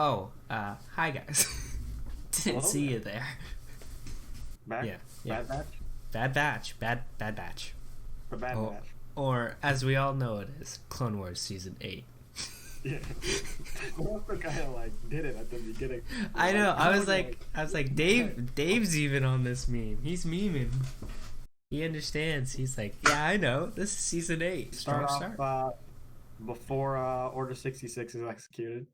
Oh, hi guys. Didn't Hello see there. you there. Back? Yeah, yeah. Bad batch? Bad batch. Bad batch. A bad Oh, batch. or as we all know it is, Clone Wars Season 8. Yeah. I also kind of like did it at the beginning. I know, Like, I was like, Dave's even on this meme. He's memeing. He understands. He's like, yeah, I know. This is Season 8. start Strong off start. before Order 66 is executed.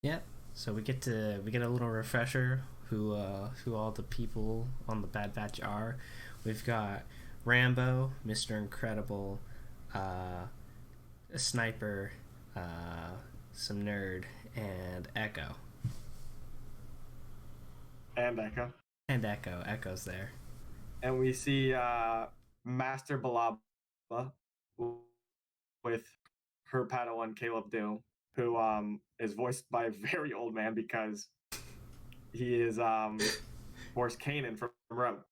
Yeah. So we get a little refresher who all the people on the Bad Batch are. We've got Rambo, Mr. Incredible, a sniper, some nerd, and Echo. And Echo. And Echo. Echo's there. And we see Master Balaba with her Padawan Caleb Doom, who is voiced by a very old man because he is voiced Kanan from Rebels.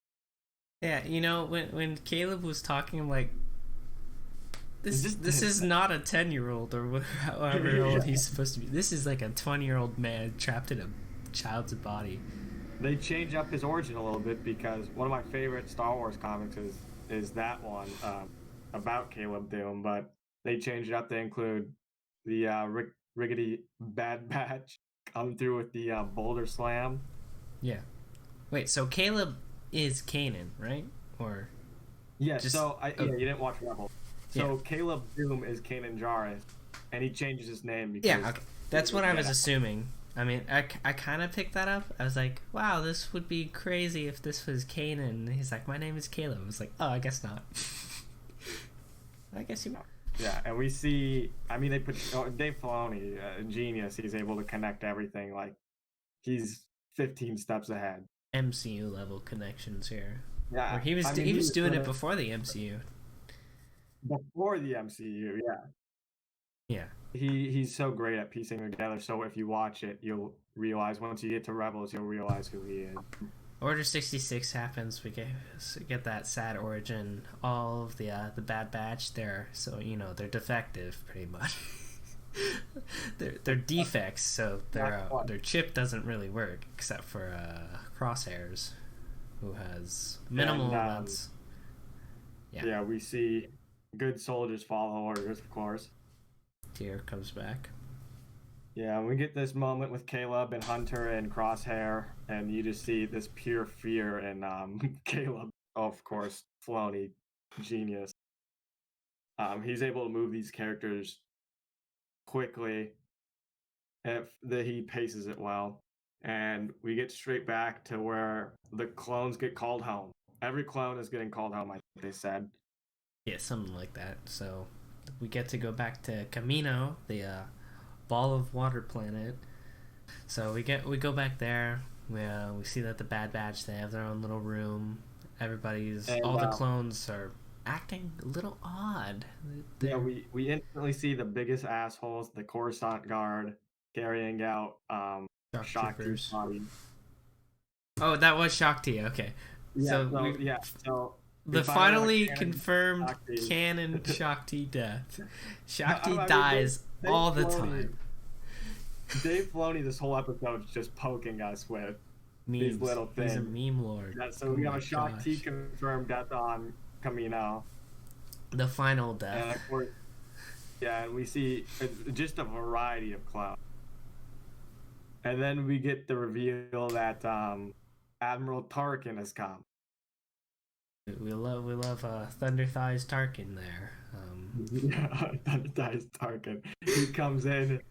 Yeah, you know, when Caleb was talking, I'm like, this is not a 10-year-old or however old he's supposed to be. This is like a 20-year-old man trapped in a child's body. They change up his origin a little bit because one of my favorite Star Wars comics is that one about Caleb Doom, but they changed it up to include the Riggedy Bad Batch come through with the Boulder Slam. Yeah. Wait, so Caleb is Kanan, right? Or Yeah, just, yeah, you didn't watch Rebels. So yeah. Caleb Doom is Kanan Jarrus, and he changes his name because Yeah, okay. That's what I was assuming. I mean, I kind of picked that up. I was like, wow, this would be crazy if this was Kanan. He's like, my name is Caleb. I was like, oh, I guess not. I guess you are. Yeah, and we see, I mean, they put Dave Filoni, genius. He's able to connect everything. Like, he's 15 steps ahead. MCU level connections here. Yeah, Or he was doing it before the MCU. Before the MCU, yeah. Yeah. He's so great at piecing it together. So if you watch it, you'll realize once you get to Rebels, you'll realize who he is. Order 66 happens. We get that sad origin. All of the Bad Batch, they're they're defective pretty much. they're defects, so their chip doesn't really work except for Crosshairs, who has minimal amounts. Yeah, we see good soldiers follow orders, of course. Tyr comes back. Yeah, we get this moment with Caleb and Hunter and Crosshair, and you just see this pure fear in Caleb. Of course, Filoni, genius. He's able to move these characters quickly. He paces it well, and we get straight back to where the clones get called home. Every clone is getting called home, I think they said. Yeah, something like that. So we get to go back to Camino, the ball of water planet. So we go back there. We see that the Bad Batch, they have their own little room. All the clones are acting a little odd. Yeah, we instantly see the biggest assholes, the Coruscant Guard, carrying out Shakti's body. Oh, that was Shakti. Okay. Yeah, so the finally confirmed canon Shakti death. Shakti dies all the time. Dave Filoni, this whole episode is just poking us with memes. These little things. He's a meme lord. Yeah, so we have a Shakti confirmed death on Camino. The final death. And of course, yeah, and we see just a variety of clowns. And then we get the reveal that Admiral Tarkin has come. We love Thunder Thighs Tarkin there. Yeah, Thunder Thighs Tarkin. He comes in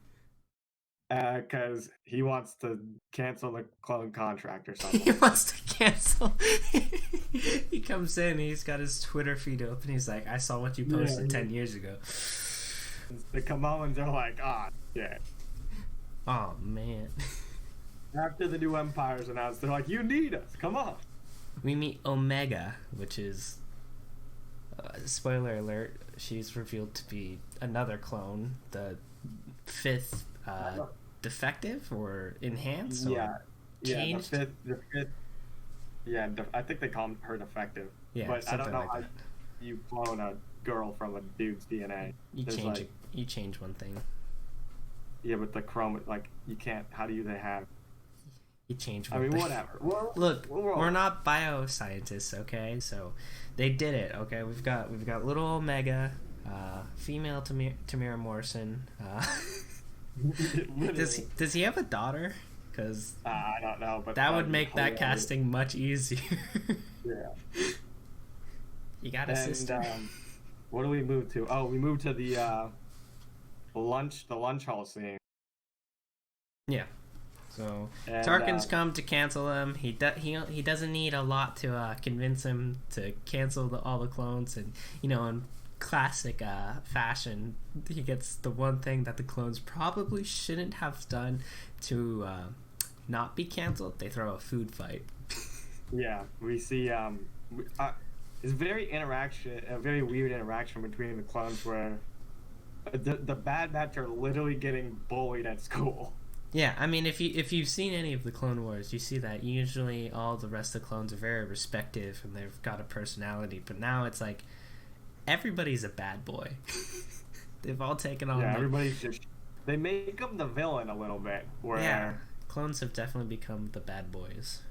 because he wants to cancel the clone contract or something. He wants to cancel. He comes in, he's got his Twitter feed open. He's like, I saw what you posted 10 years ago. The Kamomans are like, shit. Oh, man. After the new Empire's announced, they're like, you need us. Come on. We meet Omega, which is, spoiler alert, she's revealed to be another clone, the fifth defective or enhanced or changed. The fifth. Yeah, I think they call her defective. Yeah, but I don't know like how that. you clone a girl from a dude's DNA. You change one thing. Yeah, but the chrome, like, you can't. How do they have? You change I one mean, thing. whatever. Look, we're not bioscientists, okay? So they did it, okay? We've got little Omega, female Tamira Morrison. Does he have a daughter? Because I don't know, but that would make that casting much easier. Yeah. You got a sister. What do we move to? Oh, we moved to the lunch hall scene. Yeah. So Tarkin's come to cancel him. He doesn't need a lot to convince him to cancel all the clones, and in classic fashion, he gets the one thing that the clones probably shouldn't have done to not be canceled. They throw a food fight. Yeah, we see it's a very weird interaction between the clones where the Bad Batch are literally getting bullied at school. Yeah, I mean, if you've seen any of the Clone Wars, you see that usually all the rest of the clones are very respective and they've got a personality. But now it's like everybody's a bad boy. They've all taken on. Yeah, everybody's just. They make them the villain a little bit. Yeah, clones have definitely become the bad boys.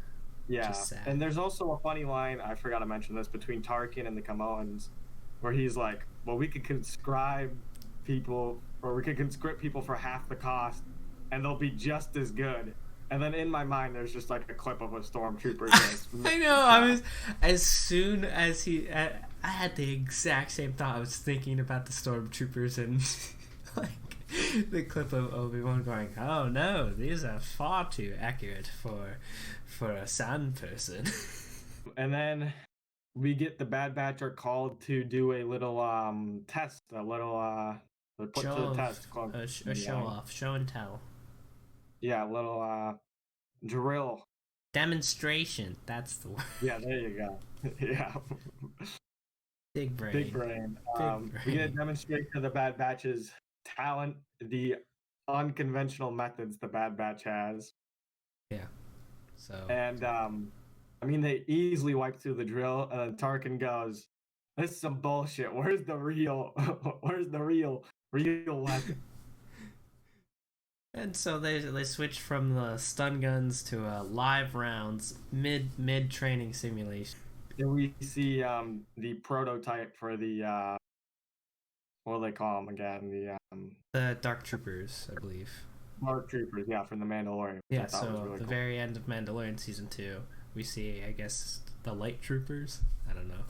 Yeah, and there's also a funny line, I forgot to mention this, between Tarkin and the Kamoans, where he's like, well, we could conscript people for half the cost, and they'll be just as good. And then in my mind, there's just like a clip of a stormtrooper. I know. I was, as soon as I had the exact same thought. I was thinking about the stormtroopers and like the clip of Obi-Wan going, "Oh no, these are far too accurate for a sand person." And then we get the Bad Batch are called to do a little test, a little put show to the test, a show off, show and tell. Yeah, a little drill. Demonstration. That's the word. Yeah, there you go. Yeah. Big brain. Big brain. We're gonna demonstrate to the Bad Batch's talent, the unconventional methods the Bad Batch has. Yeah. So. And I mean, they easily wipe through the drill, and then Tarkin goes, "This is some bullshit. Where's the real weapon?" And so they switched from the stun guns to live rounds mid training simulation. And we see the prototype for the what do they call them again? The Dark Troopers, I believe. Dark Troopers, yeah, from the Mandalorian. Yeah, so really the cool. Very end of Mandalorian season 2, we see, I guess, the Light Troopers. I don't know.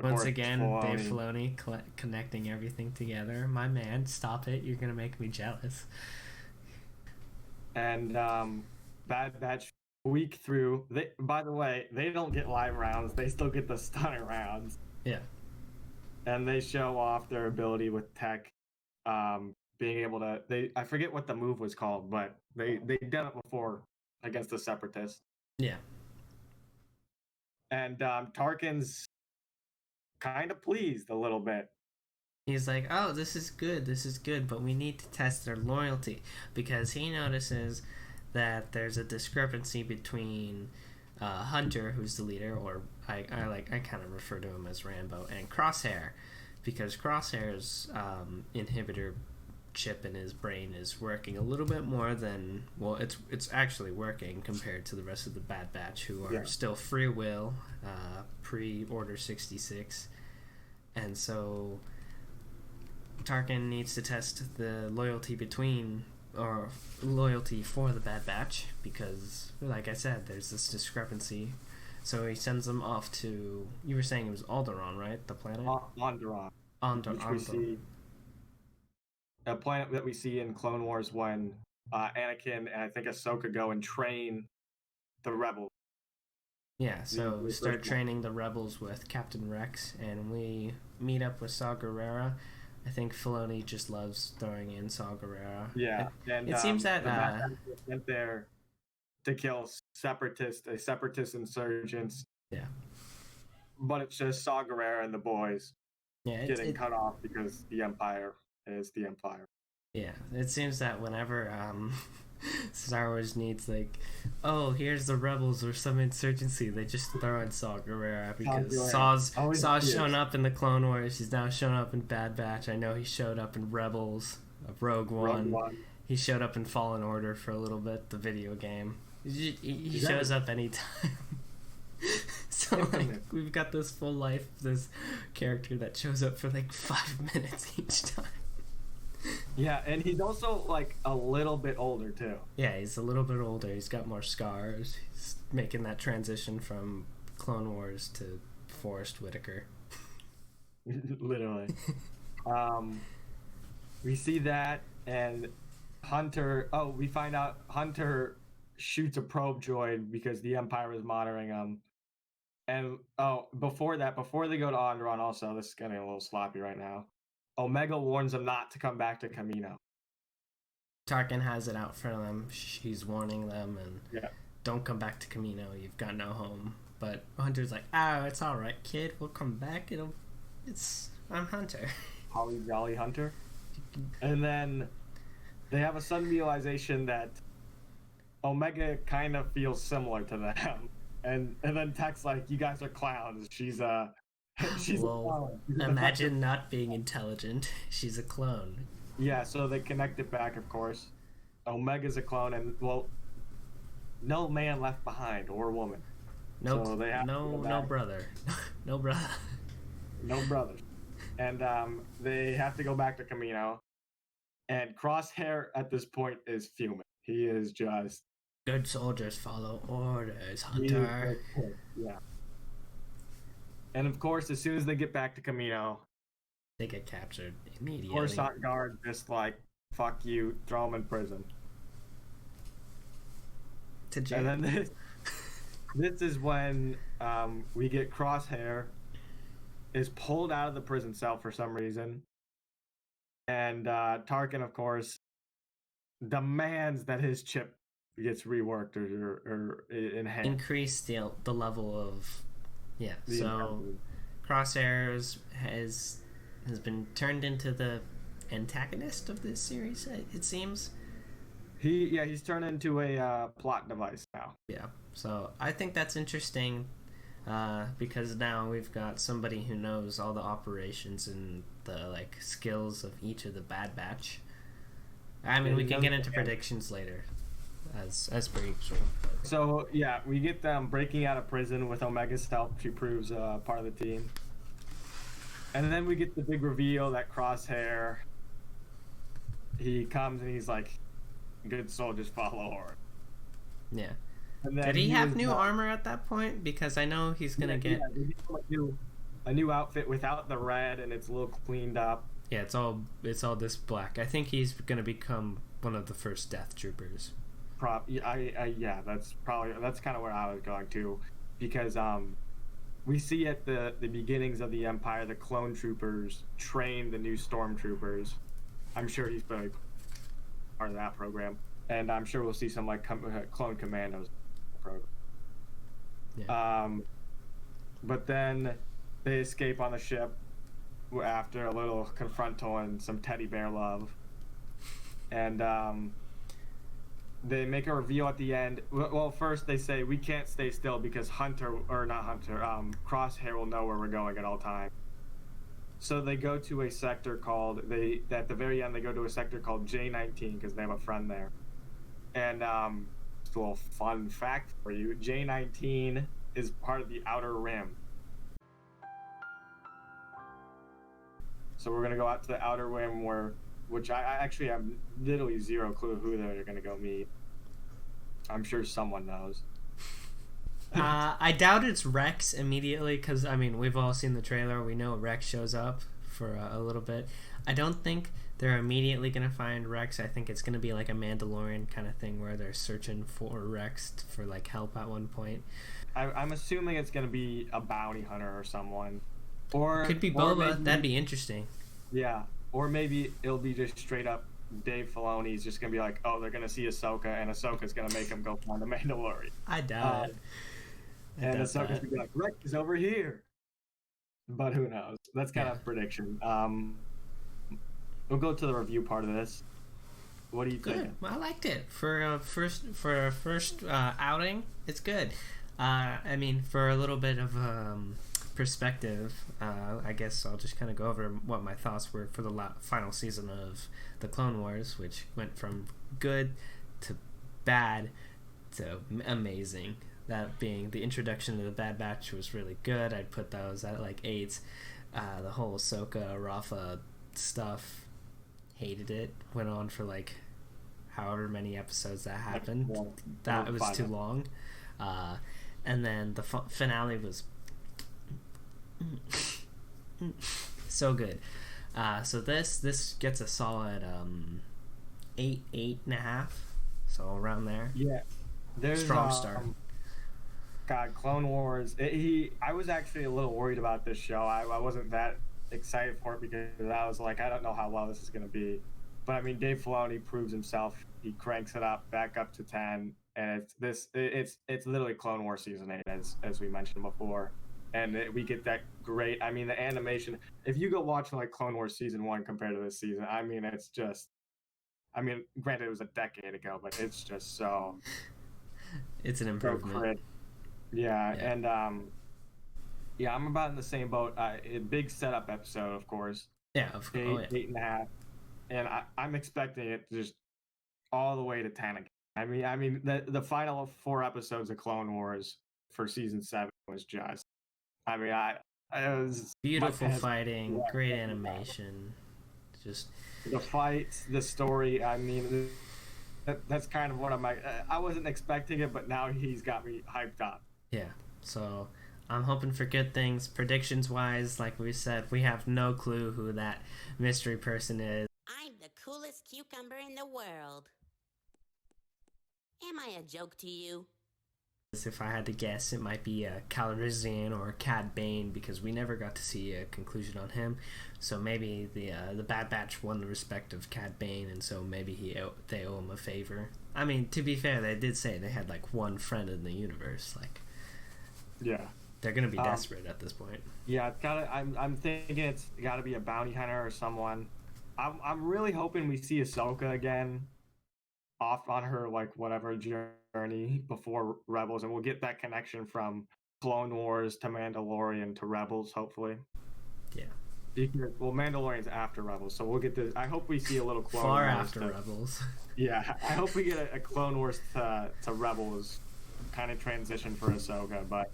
Once again, Filoni. Dave Filoni connecting everything together. My man, stop it! You're gonna make me jealous. And Bad Batch week through. By the way, they don't get live rounds. They still get the stunner rounds. Yeah. And they show off their ability with tech, being able to. I forget what the move was called, but they done it before against the Separatists. Yeah. And Tarkin's kind of pleased a little bit. He's like, "Oh, this is good, but we need to test their loyalty," because he notices that there's a discrepancy between Hunter, who's the leader, or I kind of refer to him as Rambo, and Crosshair, because Crosshair's inhibitor chip in his brain is working a little bit more than, well, it's actually working compared to the rest of the Bad Batch, who are still free will, pre-Order 66, and so Tarkin needs to test the loyalty for the Bad Batch, because, like I said, there's this discrepancy. So he sends them off to, you were saying it was Alderaan, right? The planet? Alderaan. A planet that we see in Clone Wars when Anakin and I think Ahsoka go and train the rebels. Yeah, so we start training the rebels with Captain Rex, and we meet up with Saw Gerrera. I think Filoni just loves throwing in Saw Gerrera. Yeah, and it seems that went there to kill separatist insurgents. Yeah, but it's just Saw Gerrera and the boys getting cut off because the Empire is the Empire. Yeah, it seems that whenever Star Wars needs, like, oh, here's the rebels or some insurgency, they just throw in Saw Gerrera, because Saw's shown up in the Clone Wars. He's now shown up in Bad Batch. I know he showed up in Rebels. of Rogue One. He showed up in Fallen Order for a little bit, the video game. He shows up anytime. So like we've got this full life, this character that shows up for like 5 minutes each time. Yeah, and he's also like a little bit older too. Yeah, he's a little bit older. He's got more scars. He's making that transition from Clone Wars to Forrest Whitaker. Literally. We see that, and Hunter. Oh, we find out Hunter shoots a probe droid because the Empire is monitoring him. And before they go to Onderon, also, this is getting a little sloppy right now. Omega warns them not to come back to Kamino. Tarkin has it out for them. She's warning them, and don't come back to Kamino. You've got no home. But Hunter's like, it's all right, kid. We'll come back. I'm Hunter. Holly Jolly Hunter. And then they have a sudden realization that Omega kind of feels similar to them. And then Tech's like, you guys are clowns. She's a clone. Imagine not being intelligent. She's a clone. Yeah, so they connect it back, of course. Omega's a clone, and no man left behind or woman. No, so no brother. No brother. No brothers. And they have to go back to Kamino. And Crosshair at this point is fuming. He is just... Good soldiers follow orders, Hunter. Yeah. And of course, as soon as they get back to Kamino, they get captured immediately. Coruscant guard just like, fuck you, throw them in prison. To jail. And then this is when we get Crosshair is pulled out of the prison cell for some reason. And Tarkin, of course, demands that his chip gets reworked or enhanced. Increase the level of... Yeah, so Crosshair has been turned into the antagonist of this series, it seems. He's turned into a plot device now. Yeah, so I think that's interesting because now we've got somebody who knows all the operations and the skills of each of the Bad Batch. I mean, we can get into predictions later, as per usual. So we get them breaking out of prison with Omega's help. She proves part of the team, and then we get the big reveal that Crosshair. He comes and he's like, "Good soldiers follow order." Yeah. Did he have new armor at that point? Because I know he's gonna get a new outfit without the red, and it's a little cleaned up. Yeah, it's all this black. I think he's gonna become one of the first Death Troopers. That's kind of where I was going to, because we see at the beginnings of the Empire, the clone troopers train the new stormtroopers. I'm sure he's probably part of that program, and I'm sure we'll see some clone commandos program. Yeah. But then they escape on the ship after a little confrontal and some teddy bear love, and they make a reveal at the end. Well, first they say we can't stay still because Crosshair will know where we're going at all times. So they go to a sector called at the very end they go to a sector called J19 because they have a friend there. And just a little fun fact for you: J19 is part of the Outer Rim. So we're gonna go out to the Outer Rim which I actually have literally zero clue who they're going to go meet. I'm sure someone knows. I doubt it's Rex immediately because, I mean, we've all seen the trailer. We know Rex shows up for a little bit. I don't think they're immediately going to find Rex. I think it's going to be like a Mandalorian kind of thing where they're searching for Rex for help at one point. I'm assuming it's going to be a bounty hunter or someone. Or could be Boba. That'd be interesting. Yeah. Or maybe it'll be just straight up Dave Filoni's just going to be like, oh, they're going to see Ahsoka, and Ahsoka's going to make him go find the Mandalorian. I doubt it. And Ahsoka's going to be like, Rex is over here. But who knows? That's kind of prediction. We'll go to the review part of this. What do you think? Well, I liked it. For a first outing, it's good. I mean, for a little bit of perspective, I guess I'll just kind of go over what my thoughts were for the final season of the Clone Wars, which went from good to bad to amazing. That being the introduction to the Bad Batch was really good. I'd put those at like 8. The whole Ahsoka Rafa stuff, hated it. Went on for like however many episodes that happened. That it was too long. And then the finale was so good. So this gets a solid 8.5. So around there. Yeah, there's strong start. God, Clone Wars. I was actually a little worried about this show. I wasn't that excited for it because I was like, I don't know how well this is going to be. But I mean, Dave Filoni proves himself. He cranks it back up to 10, and it's literally Clone Wars season 8, as we mentioned before, and we get that great. I mean, the animation. If you go watch like Clone Wars season 1 compared to this season, I mean, it's just. I mean, granted, it was a decade ago, but it's just so. It's an improvement. Yeah, and I'm about in the same boat. A big setup episode, of course. Yeah, of course. 8.5, and I'm expecting it to just all the way to 10 again. I mean, the final 4 episodes of Clone Wars for season 7 was just. I mean, it was beautiful fighting, great animation, just the fights, the story. I mean. That's kind of what I wasn't expecting it, but now he's got me hyped up. Yeah, so I'm hoping for good things. Predictions wise, like we said, we have no clue who that mystery person is. I'm the coolest cucumber in the world. Am I a joke to you? If I had to guess, it might be Calrissian or Cad Bane, because we never got to see a conclusion on him. So maybe the Bad Batch won the respect of Cad Bane, and so maybe they owe him a favor. I mean, to be fair, they did say they had like one friend in the universe. Like, yeah, they're gonna be desperate at this point. Yeah, it's gotta. I'm thinking it's gotta be a bounty hunter or someone. I'm really hoping we see Ahsoka again, off on her like whatever journey before Rebels, and we'll get that connection from Clone Wars to Mandalorian to Rebels, hopefully. Yeah. Because, well, Mandalorian's after Rebels, so we'll get this. I hope we see a little Clone Far Wars after Rebels. Yeah, I hope we get a Clone Wars to Rebels kind of transition for Ahsoka, but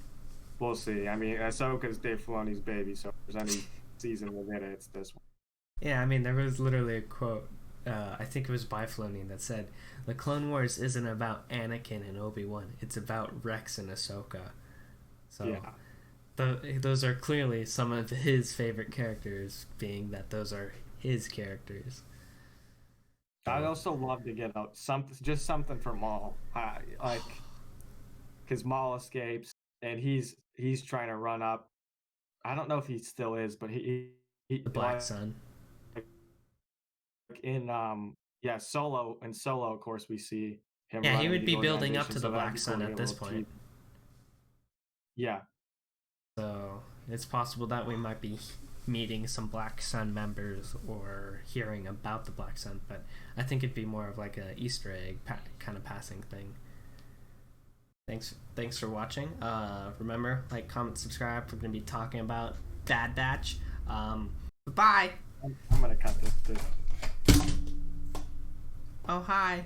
we'll see. I mean, Ahsoka's Dave Filoni's baby, so if there's any season we'll get it, it's this one. Yeah, I mean, there was literally a quote, I think it was by Filoni, that said, "The Clone Wars isn't about Anakin and Obi-Wan, it's about Rex and Ahsoka." So, yeah. Those are clearly some of his favorite characters, being that those are his characters. I'd also love to get out something for Maul, like, because Maul escapes and he's trying to run up. I don't know if he still is, but he the Black Sun. In Solo, of course, we see him. Yeah, he would be building up to the Black Sun at this point. Yeah. So it's possible that we might be meeting some Black Sun members or hearing about the Black Sun, but I think it'd be more of like a Easter egg kind of passing thing. Thanks for watching. Remember, like, comment, subscribe. We're going to be talking about Bad Batch. Bye. I'm going to cut this too. Oh, hi.